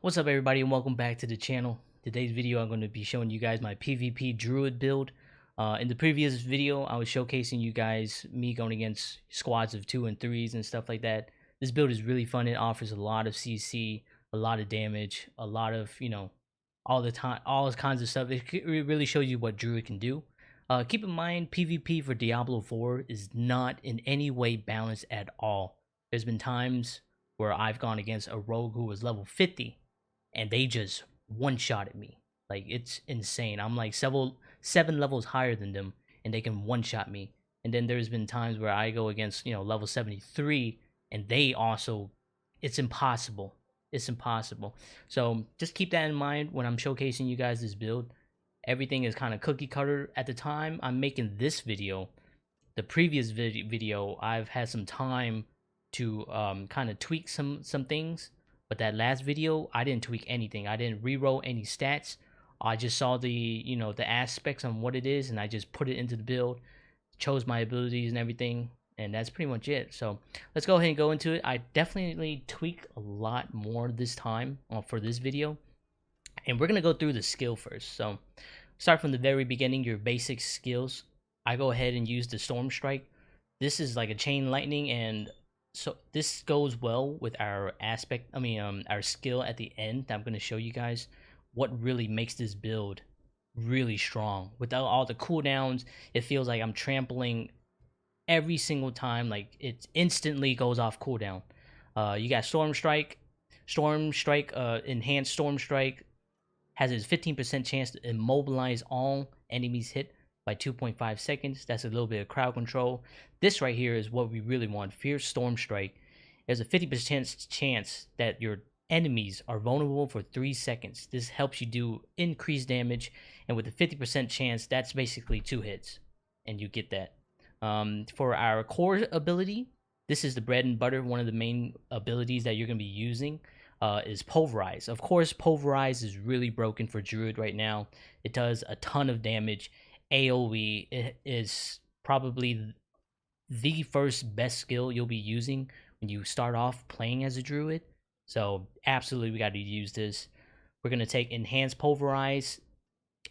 What's up everybody and welcome back to the channel. Today's video I'm going to be showing you guys my PvP Druid build. In the previous video I was showcasing you guys me going against squads of 2 and 3s and stuff like that. This build is really fun. It offers a lot of CC, a lot of damage, a lot of, all the time, all kinds of stuff. It really shows you what Druid can do. Keep in mind PvP for Diablo 4 is not in any way balanced at all. There's been times where I've gone against a rogue who was level 50 and they just one-shotted me. Like, it's insane. I'm like seven levels higher than them and they can one-shot me. And then there's been times where I go against, level 73 and they also, it's impossible. It's impossible. So just keep that in mind when I'm showcasing you guys this build. Everything is kind of cookie cutter. At the time I'm making this video, the previous video, I've had some time to kind of tweak some things. But that last video, I didn't tweak anything. I didn't reroll any stats. I just saw the, the aspects on what it is, and I just put it into the build, chose my abilities and everything, and that's pretty much it. So let's go ahead and go into it. I definitely tweaked a lot more this time for this video, and we're gonna go through the skill first. So start from the very beginning, your basic skills. I go ahead and use the Storm Strike. This is like a chain lightning, and so this goes well with our our skill at the end. I'm going to show you guys what really makes this build really strong. Without all the cooldowns, it feels like I'm trampling every single time. Like, it instantly goes off cooldown. You got Storm Strike. Enhanced Storm Strike has a 15% chance to immobilize all enemies hit by 2.5 seconds. That's a little bit of crowd control. This right here is what we really want. Fierce Storm Strike. There's a 50% chance that your enemies are vulnerable for 3 seconds. This helps you do increased damage, and with a 50% chance, that's basically 2 hits, and you get that. For our core ability, this is the bread and butter. One of the main abilities that you're going to be using is Pulverize. Of course, Pulverize is really broken for Druid right now. It does a ton of damage. AoE is probably the first best skill you'll be using when you start off playing as a Druid. So absolutely, we got to use this. We're going to take Enhanced Pulverize.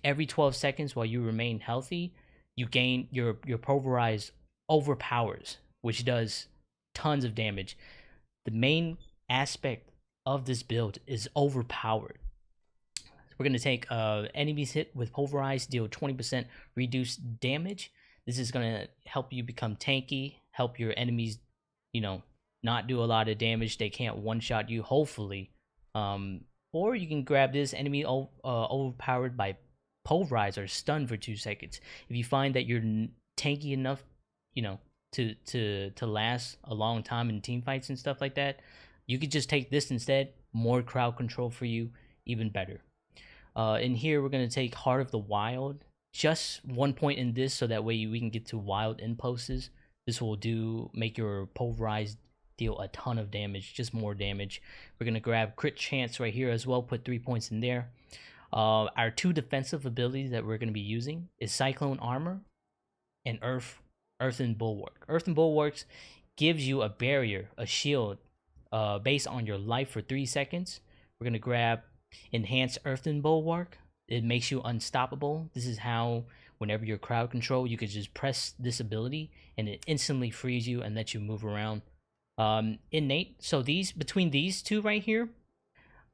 Every 12 seconds while you remain healthy, you gain your Pulverize overpowers, which does tons of damage. The main aspect of this build is overpowered. We're going to take enemies hit with Pulverize, deal 20% reduced damage. This is going to help you become tanky, help your enemies, not do a lot of damage. They can't one-shot you, hopefully. Or you can grab this enemy overpowered by Pulverize or stun for 2 seconds. If you find that you're tanky enough, to last a long time in team fights and stuff like that, you could just take this instead. More crowd control for you, even better. In here, we're going to take Heart of the Wild. Just 1 point in this, so that way we can get to wild impulses. This will make your Pulverize deal a ton of damage, just more damage. We're going to grab Crit Chance right here as well, put 3 points in there. Our 2 defensive abilities that we're going to be using is Cyclone Armor and Earthen Bulwark. Earthen Bulwarks gives you a barrier, a shield, based on your life for 3 seconds. We're going to grab Enhanced Earthen Bulwark. It makes you unstoppable. This is how, whenever you're crowd control, you could just press this ability and it instantly frees you and lets you move around. Innate. So between these two right here,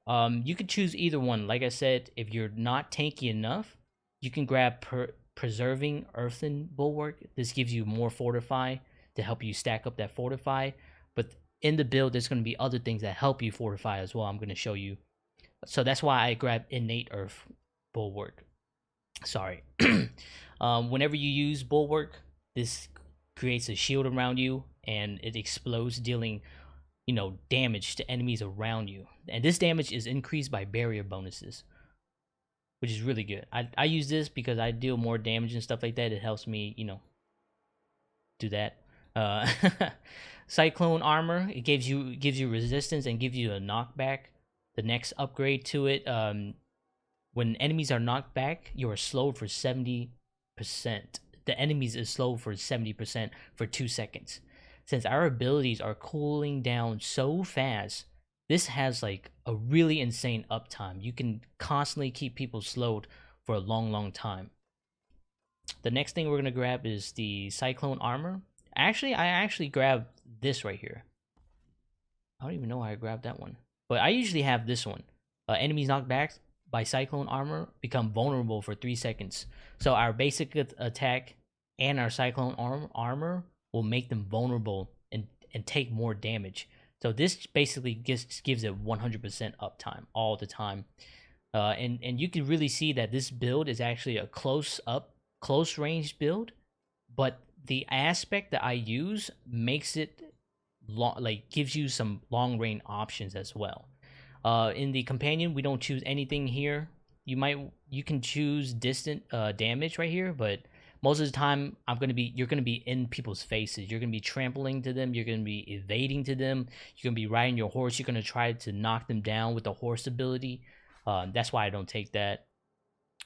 you could choose either one. Like I said, if you're not tanky enough, you can grab Preserving Earthen Bulwark. This gives you more Fortify to help you stack up that Fortify. But in the build, there's going to be other things that help you Fortify as well. I'm going to show you. So that's why I grab Innate Earth Bulwark. Sorry. Whenever you use Bulwark, this creates a shield around you and it explodes, dealing damage to enemies around you. And this damage is increased by barrier bonuses, which is really good. I use this because I deal more damage and stuff like that. It helps me, do that. Cyclone Armor, it gives you resistance and gives you a knockback. The next upgrade to it, when enemies are knocked back, you are slowed for 70%. The enemies is slowed for 70% for 2 seconds. Since our abilities are cooling down so fast, this has like a really insane uptime. You can constantly keep people slowed for a long time. The next thing we're gonna grab is the Cyclone Armor. Actually, I actually grabbed this right here. I don't even know how I grabbed that one, but I usually have this one. Enemies knocked back by Cyclone Armor become vulnerable for 3 seconds. So our basic attack and our Cyclone Armor will make them vulnerable and take more damage. So this basically gives it 100% uptime all the time. And you can really see that this build is actually a close range build, but the aspect that I use makes it gives you some long range options as well. In the companion, we don't choose anything here. You can choose distant damage right here, but most of the time you're gonna be in people's faces. You're gonna be trampling to them. You're gonna be evading to them. You're gonna be riding your horse. You're gonna try to knock them down with the horse ability. That's why I don't take that.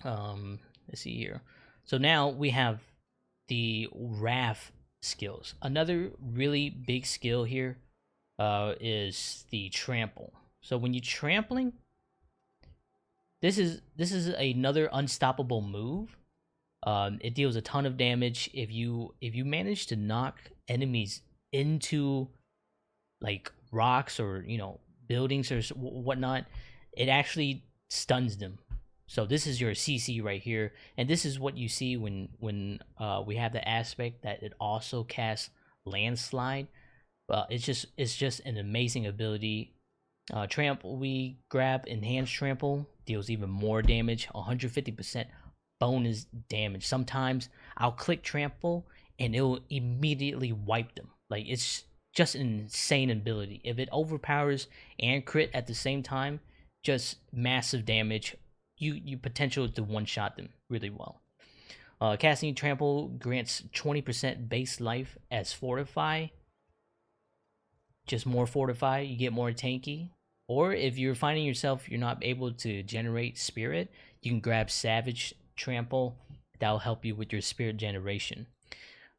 Let's see here. So now we have the Wrath skills. Another really big skill here is the Trample. So when you're trampling, this is another unstoppable move. It deals a ton of damage if you manage to knock enemies into like rocks or buildings or whatnot. It actually stuns them. So this is your CC right here, and this is what you see when we have the aspect that it also casts Landslide. It's just an amazing ability. Trample, we grab Enhanced Trample, deals even more damage, 150% bonus damage. Sometimes I'll click Trample and it'll immediately wipe them. Like, it's just an insane ability. If it overpowers and crit at the same time, just massive damage. You potential to one-shot them really well. Casting Trample grants 20% base life as Fortify. Just more Fortify, you get more tanky. Or if you're finding yourself you're not able to generate Spirit, you can grab Savage Trample. That'll help you with your Spirit generation.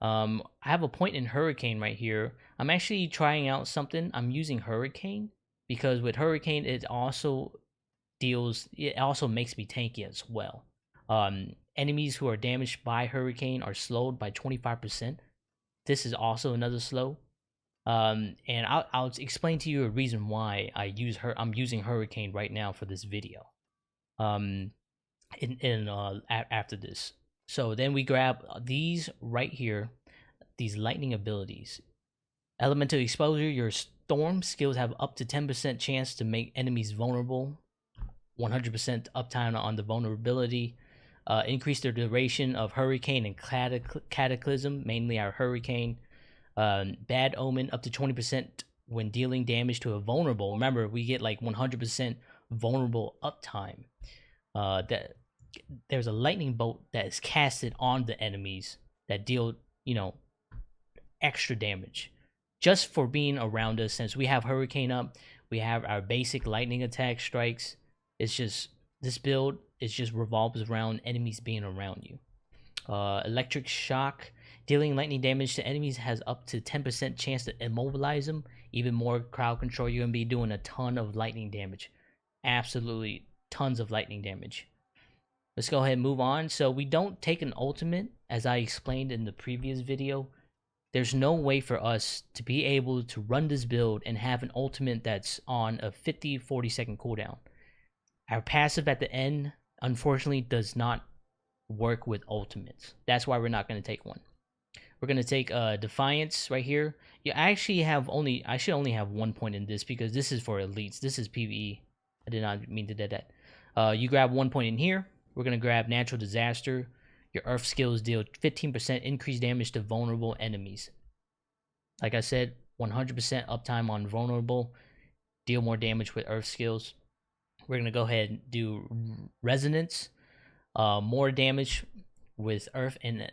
I have a point in Hurricane right here. I'm actually trying out something. I'm using Hurricane because with Hurricane it also makes me tanky as well. Enemies who are damaged by Hurricane are slowed by 25%. This is also another slow. And I'll explain to you a reason why I'm using Hurricane right now for this video. After this. So then we grab these right here, these lightning abilities. Elemental Exposure, your storm skills have up to 10% chance to make enemies vulnerable. 100% uptime on the vulnerability. Increase the duration of Hurricane and Cataclysm, mainly our Hurricane. Bad Omen, up to 20% when dealing damage to a vulnerable. Remember, we get like 100% vulnerable uptime. That there's a lightning bolt that is casted on the enemies that deal, extra damage just for being around us. Since we have Hurricane up, we have our basic lightning attack strikes. It's just this build just revolves around enemies being around you. Electric Shock, dealing lightning damage to enemies has up to 10% chance to immobilize them. Even more crowd control. You're gonna be doing a ton of lightning damage. Absolutely tons of lightning damage. Let's go ahead and move on. So we don't take an ultimate, as I explained in the previous video. There's no way for us to be able to run this build and have an ultimate that's on a 40 second cooldown. Our passive at the end, unfortunately, does not work with ultimates. That's why we're not going to take one. We're going to take Defiance right here. I should only have 1 point in this because this is for elites. This is PvE. I did not mean to do that. You grab 1 point in here. We're going to grab Natural Disaster. Your Earth skills deal 15% increased damage to vulnerable enemies. Like I said, 100% uptime on vulnerable. Deal more damage with Earth skills. We're going to go ahead and do Resonance. More damage with Earth and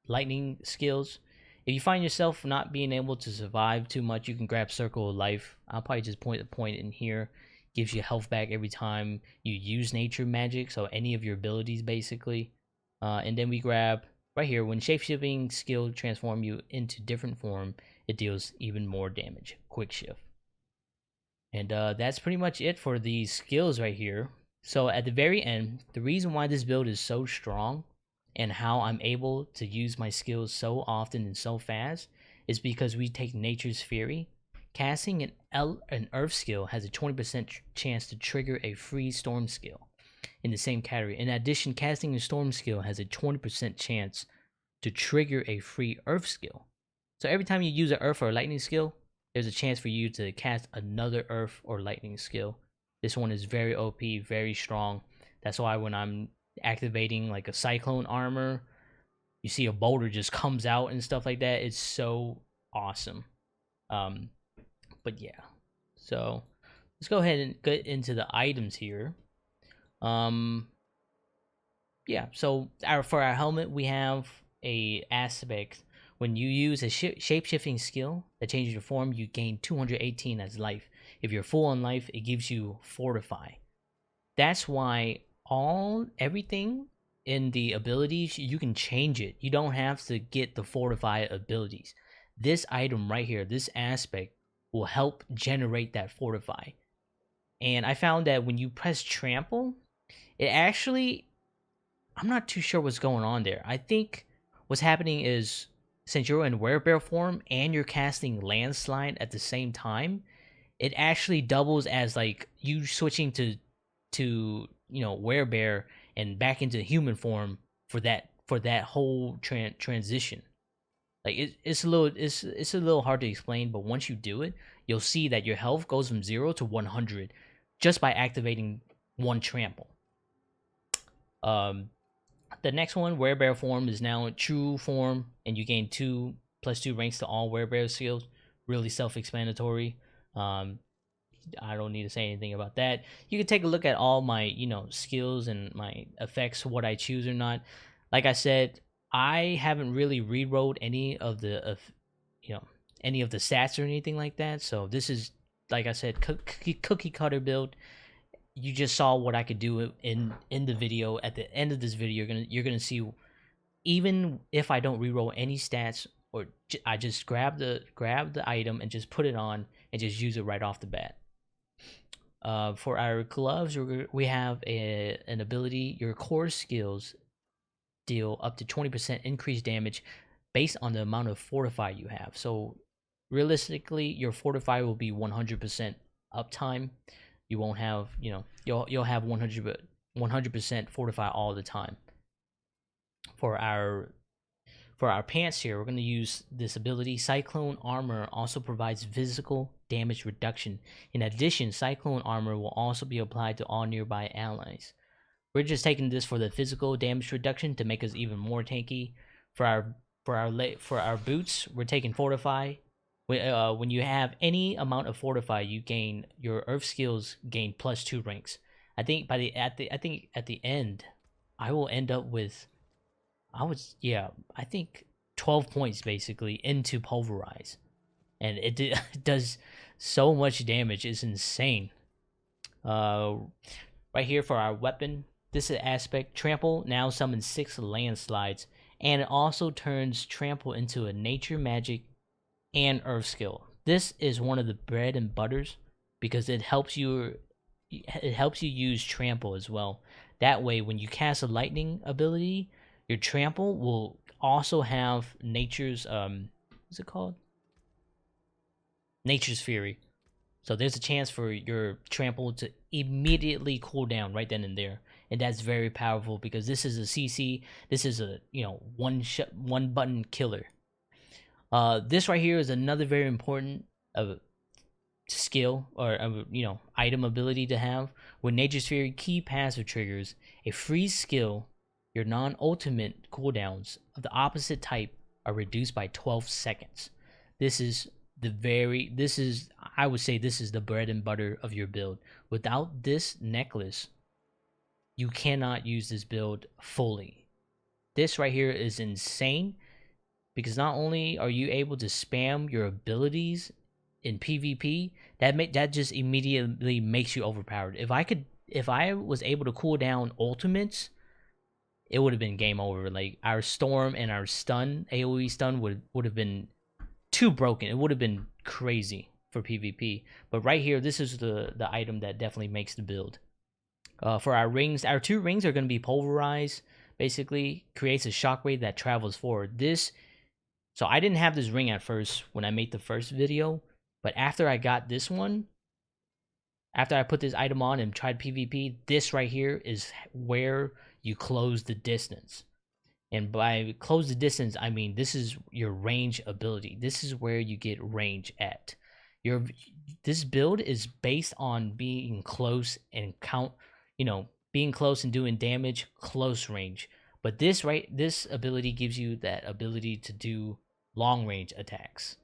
Lightning skills. If you find yourself not being able to survive too much, you can grab Circle of Life. I'll probably just point a point in here. Gives you health back every time you use nature magic, so any of your abilities basically. And then we grab right here, when Shapeshifting skill transform you into different form, it deals even more damage. Quick Shift. And that's pretty much it for these skills right here. So at the very end, the reason why this build is so strong and how I'm able to use my skills so often and so fast is because we take Nature's Fury. Casting an Earth skill has a 20% chance to trigger a free Storm skill in the same category. In addition, casting a Storm skill has a 20% chance to trigger a free Earth skill. So every time you use an Earth or a Lightning skill, there's a chance for you to cast another Earth or Lightning skill. This one is very OP, very strong. That's why when I'm activating like a Cyclone armor, you see a boulder just comes out and stuff like that. It's so awesome. But yeah, so let's go ahead and get into the items here. Yeah, so for our helmet, we have a aspect. When you use a shape-shifting skill that changes your form, you gain 218 as life. If you're full on life, it gives you Fortify. That's why everything in the abilities, you can change it. You don't have to get the Fortify abilities. This item right here, this aspect, will help generate that Fortify. And I found that when you press Trample, it actually, I'm not too sure what's going on there. I think what's happening is, since you're in Werebear form and you're casting Landslide at the same time, it actually doubles as like you switching to Werebear and back into human form for that whole transition. Like it's a little hard to explain, but once you do it, you'll see that your health goes from 0 to 100 just by activating one trample. The next one, Werebear form, is now true form, and you gain 2+2 ranks to all Werebear skills. Really self-explanatory. I don't need to say anything about that. You can take a look at all my skills and my effects, what I choose or not. Like I said, I haven't really rewrote any of the stats or anything like that. So this is, like I said, cookie cutter build. You just saw what I could do in the video. At the end of this video, you're gonna see, even if I don't reroll any stats, or I just grab the item and just put it on and just use it right off the bat. For our gloves, we have an ability. Your core skills deal up to 20% increased damage based on the amount of Fortify you have. So realistically, your Fortify will be 100% uptime. You won't have, you'll have 100% Fortify all the time. For our pants here, we're going to use this ability. Cyclone Armor also provides physical damage reduction. In addition, Cyclone Armor will also be applied to all nearby allies. We're just taking this for the physical damage reduction to make us even more tanky. For our boots, we're taking Fortify. When you have any amount of Fortify, you gain your Earth skills gain +2 ranks. I think at the end, I will end up with, I think 12 points basically into Pulverize, and it does so much damage. It's insane. Right here for our weapon, this is aspect. Trample now summons 6 landslides, and it also turns Trample into a nature magic and Earth skill. This is one of the bread and butters because it helps you use Trample as well. That way, when you cast a lightning ability, your Trample will also have Nature's what's it called? Nature's Fury. So there's a chance for your Trample to immediately cool down right then and there, and that's very powerful because this is a CC. This is a one button killer. This right here is another very important skill or item ability to have. When Nature's Fury key passive triggers a freeze skill, your non-ultimate cooldowns of the opposite type are reduced by 12 seconds. I would say this is the bread and butter of your build. Without this necklace, you cannot use this build fully. This right here is insane because not only are you able to spam your abilities in PvP, that just immediately makes you overpowered. If I was able to cool down ultimates, it would have been game over. Like our storm and our stun, AoE stun would have been too broken. It would have been crazy for PvP. But right here, this is the item that definitely makes the build. For our rings, our 2 rings are going to be pulverized. Basically, creates a shockwave that travels forward. So I didn't have this ring at first when I made the first video, but after I got this one, after I put this item on and tried PvP, this right here is where you close the distance. And by close the distance, I mean this is your range ability. This is where you get range at. This build is based on being close and being close and doing damage close range. But this ability gives you that ability to do long range attacks.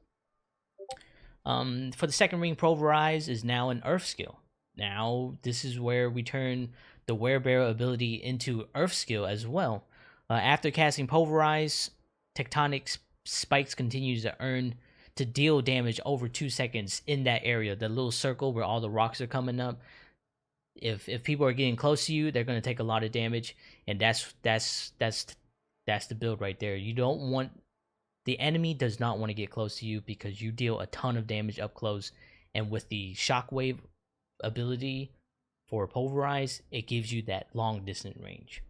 For the second ring, Pulverize is now an Earth skill. Now this is where we turn the Werebearer ability into Earth skill as well. After casting Pulverize, Tectonic Spikes continues to deal damage over 2 seconds in that area, the little circle where all the rocks are coming up. If people are getting close to you, they're going to take a lot of damage, and that's the build right there. The enemy does not want to get close to you because you deal a ton of damage up close, and with the shockwave ability for Pulverize, it gives you that long distance range.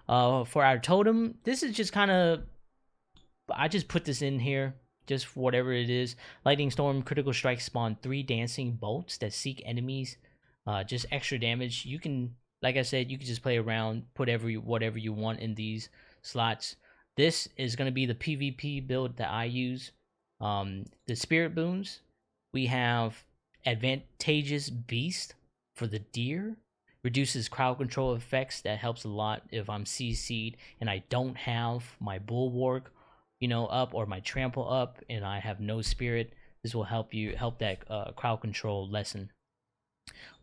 For our totem, this is just kind of, I just put this in here just for whatever it is. Lightning Storm, Critical Strike spawn 3 dancing bolts that seek enemies. Just extra damage. You can, like I said, you can just play around, put whatever you want in these slots. This is going to be the PvP build that I use. The Spirit Boons, we have Advantageous Beast for the deer. Reduces crowd control effects. That helps a lot if I'm CC'd and I don't have my Bulwark, up, or my Trample up, and I have no spirit. This will help that crowd control lessen.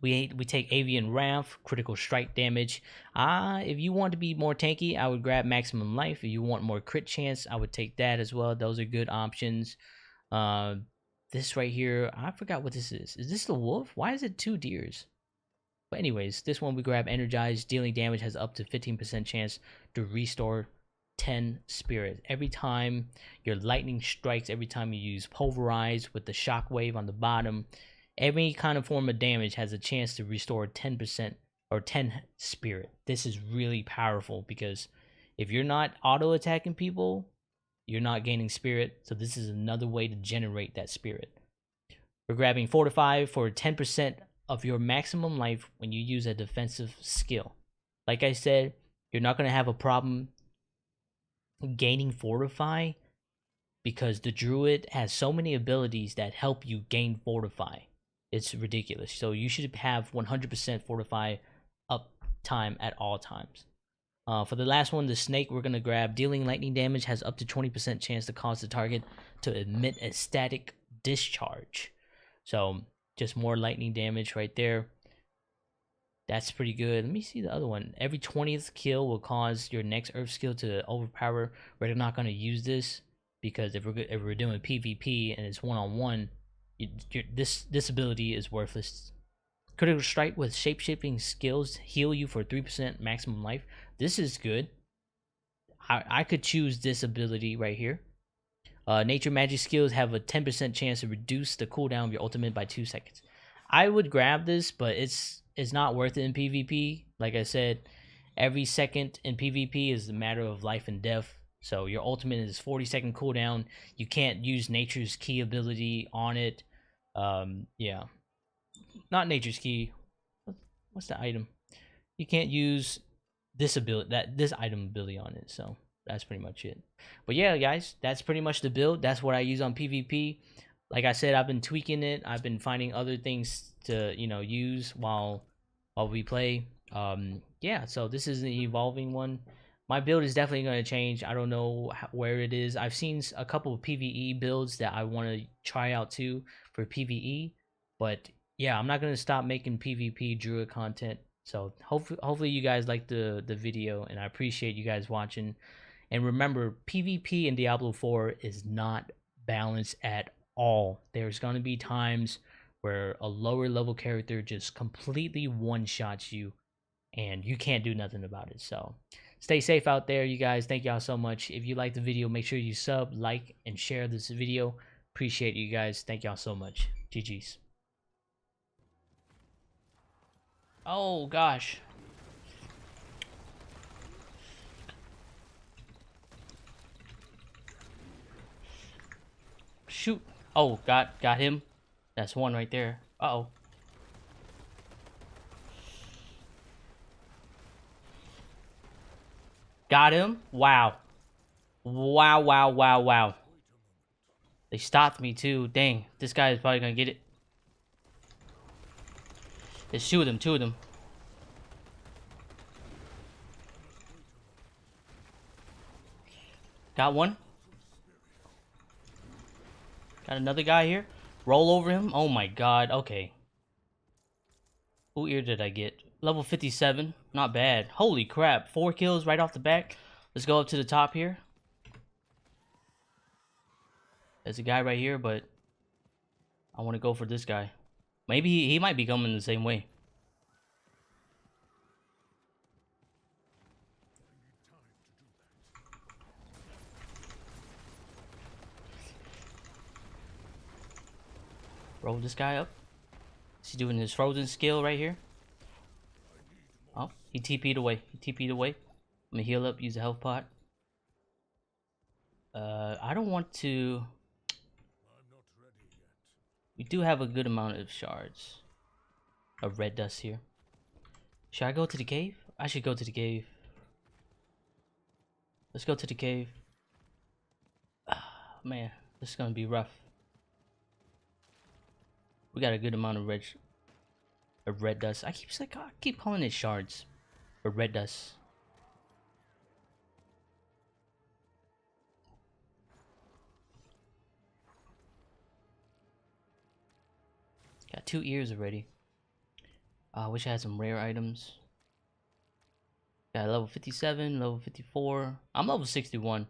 We take Avian Wrath, critical strike damage. If you want to be more tanky, I would grab Maximum Life. If you want more crit chance, I would take that as well. Those are good options. This right here, I forgot what this is. Is this the wolf? Why is it 2 deers? But anyways, this one we grab Energize. Dealing damage has up to 15% chance to restore 10 spirit. Every time your lightning strikes, every time you use Pulverize with the shockwave on the bottom, every kind of form of damage has a chance to restore 10% or 10 spirit. This is really powerful because if you're not auto attacking people, you're not gaining spirit. So this is another way to generate that spirit. We're grabbing Fortify for 10% of your maximum life when you use a defensive skill. Like I said, you're not going to have a problem gaining Fortify because the Druid has so many abilities that help you gain Fortify. It's ridiculous. So you should have 100% Fortify up time at all times. For the last one, the Snake, we're going to grab Dealing Lightning Damage has up to 20% chance to cause the target to emit a static discharge. So just more lightning damage right there. That's pretty good. Let me see the other one. Every 20th kill will cause your next Earth skill to overpower. We're not going to use this because if we're doing PvP and it's one-on-one, this ability is worthless. Critical Strike with shape-shifting skills heal you for 3% maximum life. This is good. I could choose this ability right here. Nature Magic skills have a 10% chance to reduce the cooldown of your ultimate by 2 seconds. I would grab this, but it's not worth it in PvP. Like I said, every second in PvP is a matter of life and death. So your ultimate is 40-second cooldown. You can't use Nature's Key ability on it. Yeah, not Nature's Key. What's the item? You can't use this item ability on it. So that's pretty much it. But yeah, guys, that's pretty much the build. That's what I use on PvP. Like I said, I've been tweaking it. I've been finding other things to use while we play. Yeah, so this is an evolving one. My build is definitely going to change. I don't know where it is. I've seen a couple of PvE builds that I want to try out too for PvE. But yeah, I'm not going to stop making PvP Druid content. So hopefully you guys like the video, and I appreciate you guys watching. And remember, PvP in Diablo 4 is not balanced at all. There's going to be times where a lower level character just completely one-shots you and you can't do nothing about it. So stay safe out there, you guys. Thank y'all so much. If you like the video, make sure you sub, like, and share this video. Appreciate you guys. Thank y'all so much. GG's. Oh gosh. Shoot. Oh, got him. That's one right there. Uh-oh. Got him. Wow. Wow, wow, wow, wow. They stopped me too. Dang. This guy is probably gonna get it. There's two of them, two of them. Got one. Got another guy here. Roll over him. Oh my god. Okay. Who ear did I get? Level 57. Not bad. Holy crap. 4 kills right off the back. Let's go up to the top here. There's a guy right here, but I want to go for this guy. Maybe he might be coming the same way. Roll this guy up. Is he doing his frozen skill right here? Oh, he TP'd away. He TP'd away. I'm gonna heal up, use a health pot. I don't want to... We do have a good amount of shards of red dust here. Should I go to the cave? I should go to the cave. Let's go to the cave. Man, this is gonna be rough. We got a good amount of red dust. I keep calling it shards, or red dust. Got 2 ears already. I wish I had some rare items. Got level 57, level 54. I'm level 61.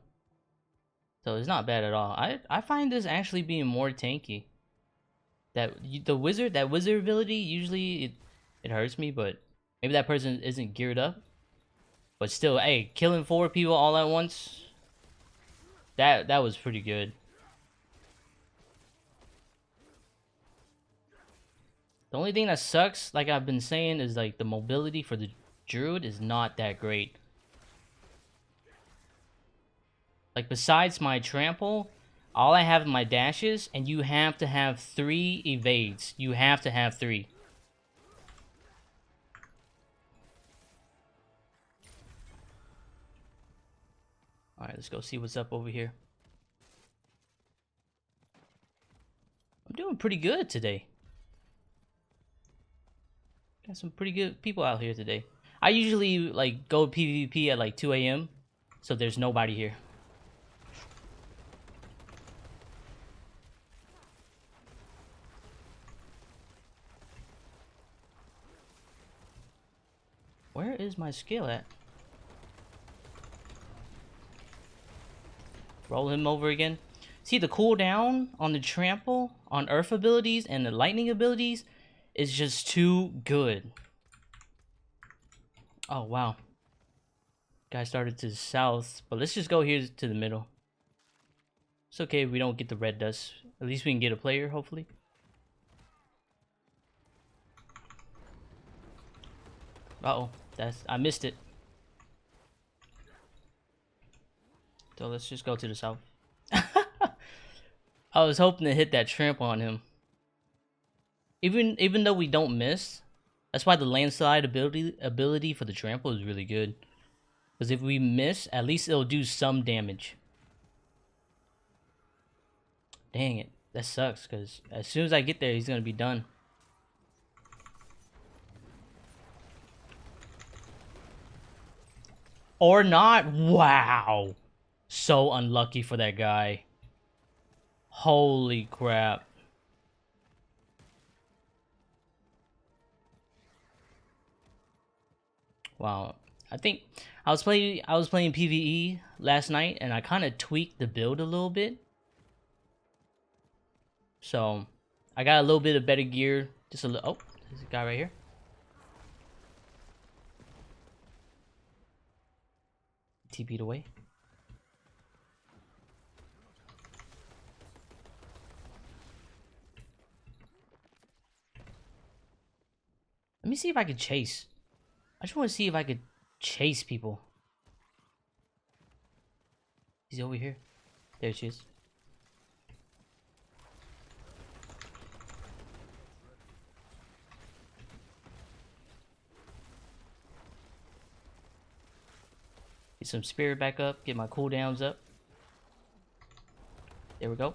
So it's not bad at all. I find this actually being more tanky. The wizard ability, usually it hurts me, but maybe that person isn't geared up. But still, hey, killing 4 people all at once, that was pretty good. The only thing that sucks, like I've been saying, is like the mobility for the Druid is not that great. Like besides my trample, all I have in my dashes, and you have to have 3 evades. You have to have 3. Alright, let's go see what's up over here. I'm doing pretty good today. Got some pretty good people out here today. I usually like go PvP at like 2 AM, so there's nobody here. Where is my skill at? Roll him over again. See, the cooldown on the trample, on earth abilities, and the lightning abilities is just too good. Oh, wow. Guy started to the south, but let's just go here to the middle. It's okay if we don't get the red dust. At least we can get a player, hopefully. Uh-oh. I missed it. So let's just go to the south. I was hoping to hit that trample on him. Even though we don't miss, that's why the landslide ability for the trample is really good. Because if we miss, at least it'll do some damage. Dang it. That sucks, because as soon as I get there, he's going to be done. Or not. Wow. So unlucky for that guy. Holy crap. Wow. I think I was playing PvE last night, and I kind of tweaked the build a little bit. So I got a little bit of better gear. Just a little. Oh, there's a guy right here. TP'd away. Let me see if I could chase. I just want to see if I could chase people. He's over here. There she is. Get some spirit back up. Get my cooldowns up. There we go.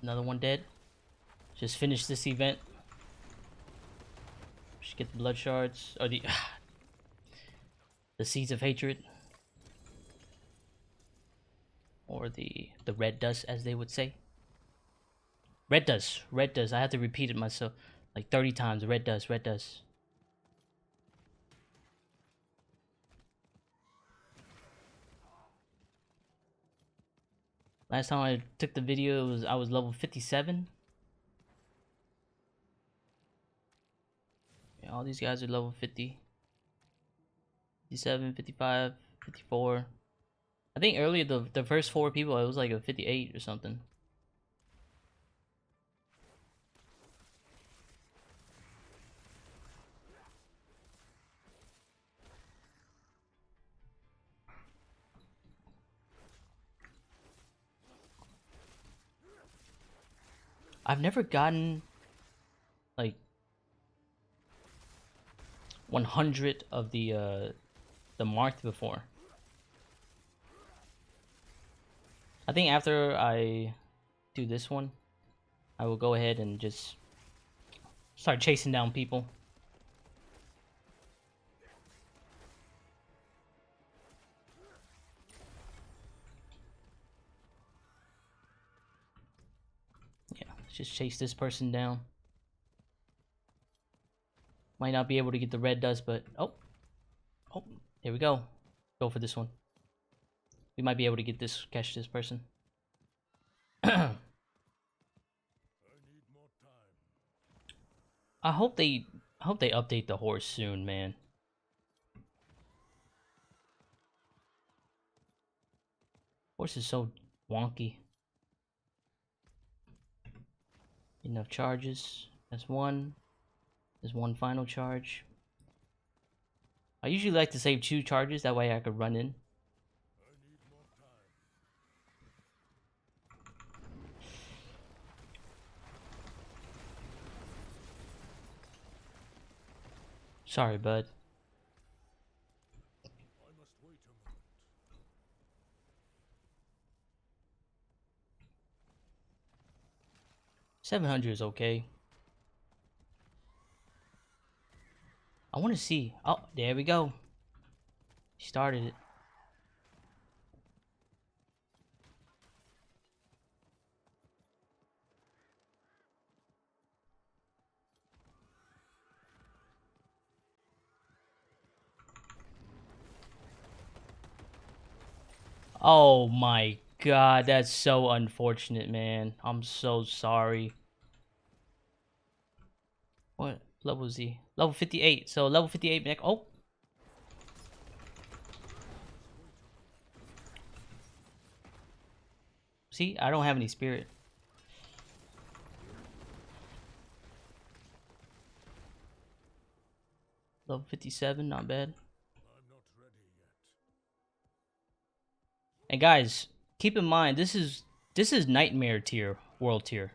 Another one dead. Just finish this event. Just get the blood shards. Or the seeds of hatred. Or the red dust, as they would say. Red dust. Red dust. I have to repeat it myself like 30 times. Red dust. Red dust. Last time I took the video, I was level 57. Yeah, all these guys are level 50. 57, 55, 54. I think earlier the first 4 people, it was like a 58 or something. I've never gotten like 100 of the marked before. I think after I do this one, I will go ahead and just start chasing down people. Just chase this person down. Might not be able to get the red dust, but oh, there we go. Go for this one. We might be able to get this, catch this person. I hope they update the horse soon, man. Horse is so wonky. Enough charges. That's one. There's one final charge. I usually like to save 2 charges, that way I could run in. Sorry, bud. $700 is okay. I want to see. Oh, there we go. She started it. Oh my god, that's so unfortunate, man. I'm so sorry. What level is he? Level 58. So level 58 next. Oh. See, I don't have any spirit. Level 57, not bad. And guys, keep in mind this is nightmare tier, world tier.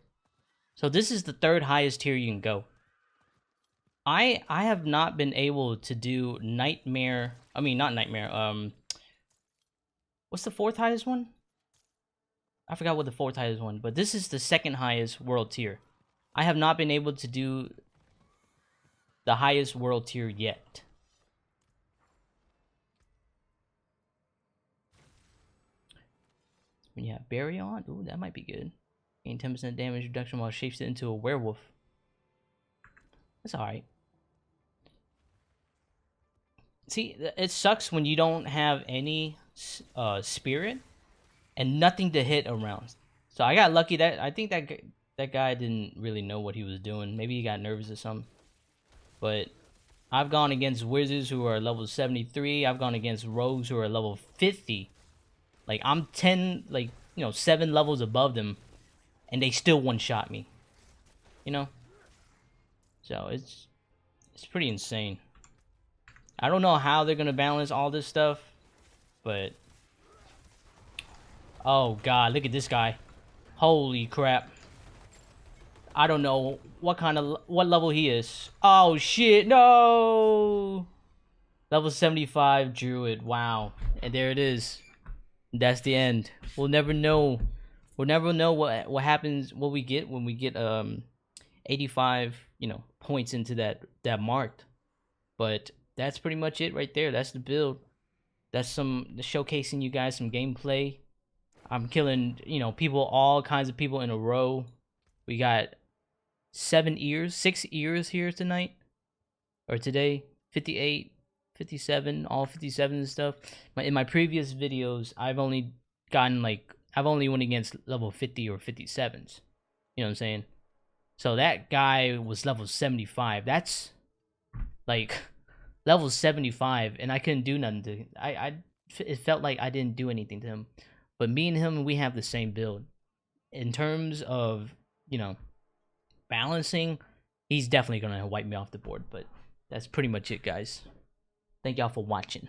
So this is the 3rd highest tier you can go. I have not been able to do nightmare. I mean, not nightmare. What's the 4th highest one? I forgot what the 4th highest one, but this is the 2nd highest world tier. I have not been able to do the highest world tier yet. When you have Berry on, ooh, that might be good. Gain 10% damage reduction while shapes it into a werewolf. That's alright. See, it sucks when you don't have any spirit and nothing to hit around. So I got lucky that I think that guy didn't really know what he was doing. Maybe he got nervous or something. But I've gone against wizards who are level 73. I've gone against rogues who are level 50. Like I'm 10, like, you know, 7 levels above them, and they still one-shot me. You know? So it's pretty insane. I don't know how they're gonna balance all this stuff, but oh god, look at this guy. Holy crap. I don't know what level he is. Oh shit, no! Level 75 Druid, wow. And there it is. That's the end. We'll never know. We'll never know what happens, what we get when we get 85, you know, points into that marked. But that's pretty much it right there. That's the build. That's showcasing you guys some gameplay. I'm killing, you know, people, all kinds of people in a row. We got 6 ears here tonight, or today. 58, 57, all 57 and stuff. In my previous videos, I've only went against level 50 or 57s. You know what I'm saying? So that guy was level 75. That's like level 75, and I couldn't do nothing to. It felt like I didn't do anything to him. But me and him, we have the same build. In terms of, you know, balancing, he's definitely gonna wipe me off the board. But that's pretty much it, guys. Thank y'all for watching.